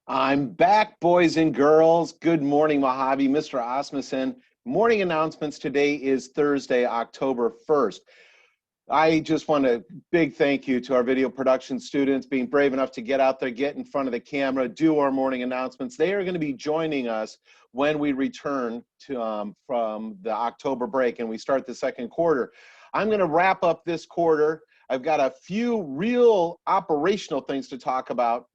I'm back, boys and girls. Good morning, Mojave. Mr. Asmussen. Morning announcements. Today is Thursday, October 1st. I just want a big thank you to our video production students being brave enough to get out there, get in front of the camera, do our morning announcements. They are going to be joining us when we return from the October break and we start the second quarter. I'm going to wrap up this quarter. I've got a few real operational things to talk about.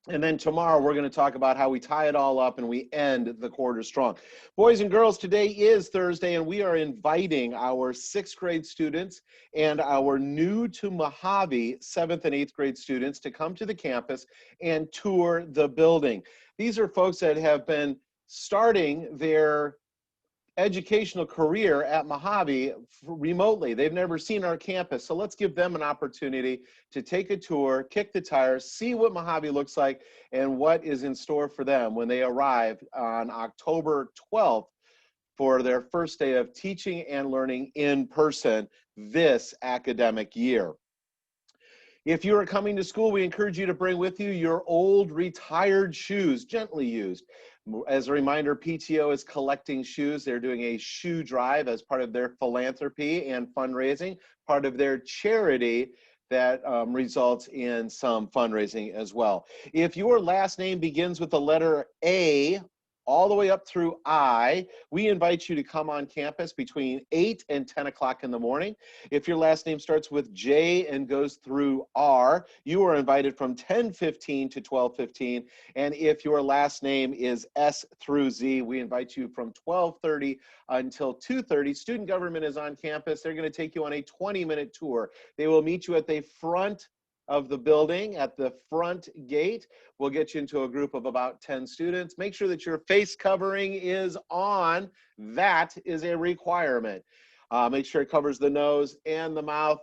And then tomorrow, we're going to talk about how we tie it all up and we end the quarter strong. Boys and girls, today is Thursday, and we are inviting our sixth grade students and our new to Mojave seventh and eighth grade students to come to the campus and tour the building. These are folks that have been starting their educational career at Mojave remotely. They've never seen our campus. So let's give them an opportunity to take a tour, kick the tires, see what Mojave looks like and what is in store for them when they arrive on October 12th for their first day of teaching and learning in person this academic year. If you are coming to school, we encourage you to bring with you your old retired shoes, gently used. As a reminder, PTO is collecting shoes. They're doing a shoe drive as part of their philanthropy and fundraising, part of their charity that results in some fundraising as well. If your last name begins with the letter A, all the way up through I, we invite you to come on campus between 8 and 10 o'clock in the morning. If your last name starts with J and goes through R, you are invited from 10:15 to 12:15. And if your last name is S through Z, we invite you from 12:30 until 2:30. Student government is on campus. They're going to take you on a 20-minute tour. They will meet you at the front of the building at the front gate. We'll get you into a group of about 10 students. Make sure that your face covering is on. That is a requirement. Make sure it covers the nose and the mouth.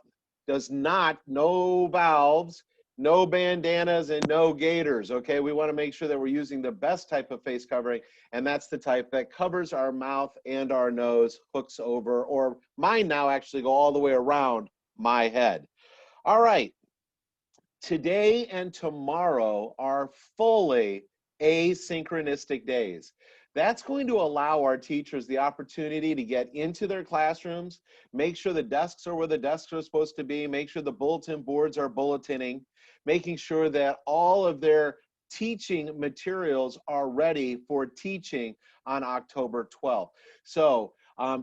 Does not, no valves, no bandanas, and no gaiters, okay? We want to make sure that we're using the best type of face covering, and that's the type that covers our mouth and our nose, hooks over, or mine now actually go all the way around my head. All right. Today and tomorrow are fully asynchronistic days. That's going to allow our teachers the opportunity to get into their classrooms, make sure the desks are where the desks are supposed to be, make sure the bulletin boards are bulleting, making sure that all of their teaching materials are ready for teaching on October 12th. So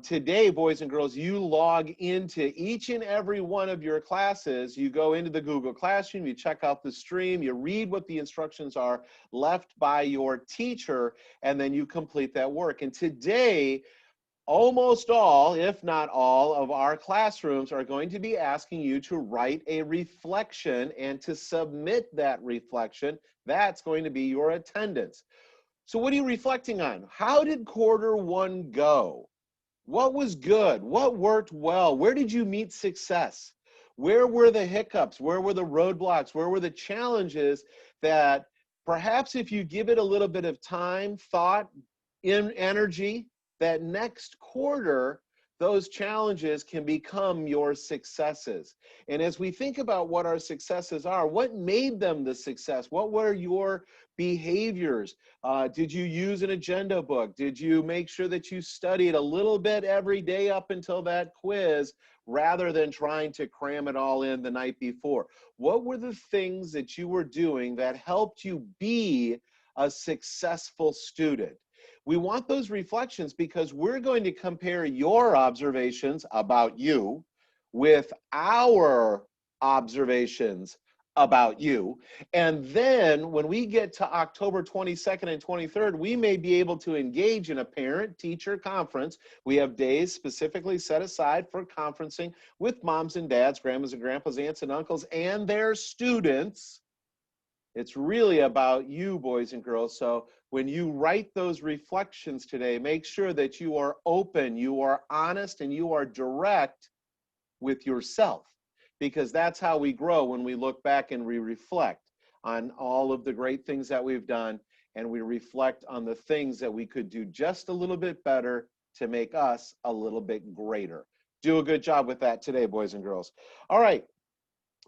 today, boys and girls, you log into each and every one of your classes. You go into the Google Classroom, you check out the stream, you read what the instructions are left by your teacher, and then you complete that work. And today, almost all, if not all, of our classrooms are going to be asking you to write a reflection and to submit that reflection. That's going to be your attendance. So what are you reflecting on? How did quarter one go? What was good? What worked well? Where did you meet success? Where were the hiccups? Where were the roadblocks? Where were the challenges that perhaps if you give it a little bit of time, thought, energy, that next quarter, those challenges can become your successes. And as we think about what our successes are, what made them the success? What were your behaviors? Did you use an agenda book? Did you make sure that you studied a little bit every day up until that quiz rather than trying to cram it all in the night before? What were the things that you were doing that helped you be a successful student? We want those reflections because we're going to compare your observations about you with our observations about you. And then when we get to October 22nd and 23rd, we may be able to engage in a parent-teacher conference. We have days specifically set aside for conferencing with moms and dads, grandmas and grandpas, aunts and uncles, and their students. It's really about you, boys and girls. So when you write those reflections today, make sure that you are open, you are honest, and you are direct with yourself, because that's how we grow when we look back and we reflect on all of the great things that we've done, and we reflect on the things that we could do just a little bit better to make us a little bit greater. Do a good job with that today, boys and girls. All right,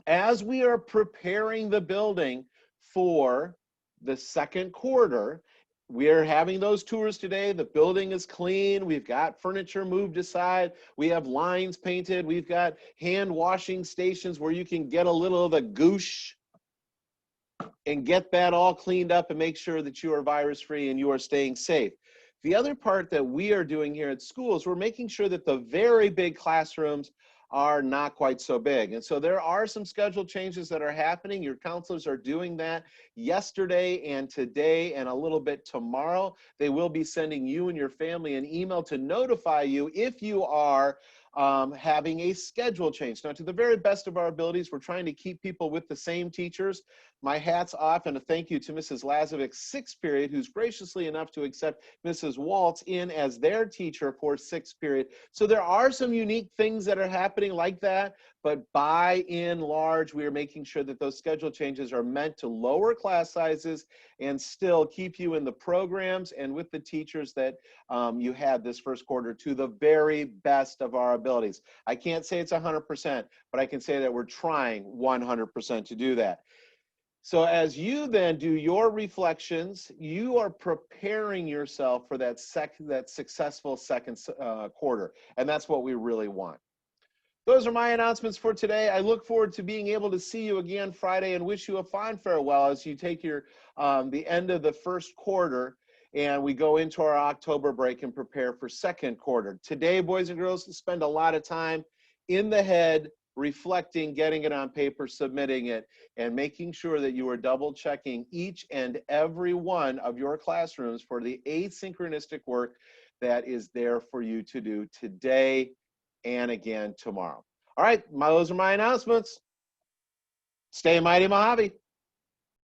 as we are preparing the building for the second quarter. We're having those tours today. The building is clean. We've got furniture moved aside. We have lines painted. We've got hand washing stations where you can get a little of the goosh and get that all cleaned up and make sure that you are virus free and you are staying safe. The other part that we are doing here at school is we're making sure that the very big classrooms are not quite so big. And so there are some schedule changes that are happening. Your counselors are doing that yesterday and today and a little bit tomorrow. They will be sending you and your family an email to notify you if you are having a schedule change. Now, to the very best of our abilities, we're trying to keep people with the same teachers. My hat's off and a thank you to Mrs. Lazovic's sixth period, who's graciously enough to accept Mrs. Waltz in as their teacher for sixth period. So there are some unique things that are happening like that, but by and large, we are making sure that those schedule changes are meant to lower class sizes and still keep you in the programs and with the teachers that you had this first quarter to the very best of our abilities. I can't say it's 100%, but I can say that we're trying 100% to do that. So as you then do your reflections, you are preparing yourself for that successful second quarter, and that's what we really want. Those are my announcements for today. I look forward to being able to see you again Friday and wish you a fond farewell as you take your the end of the first quarter and we go into our October break and prepare for second quarter. Today, boys and girls, spend a lot of time in the head, reflecting, getting it on paper, submitting it, and making sure that you are double checking each and every one of your classrooms for the asynchronistic work that is there for you to do today and again tomorrow. All right, those are my announcements. Stay mighty, Mojave.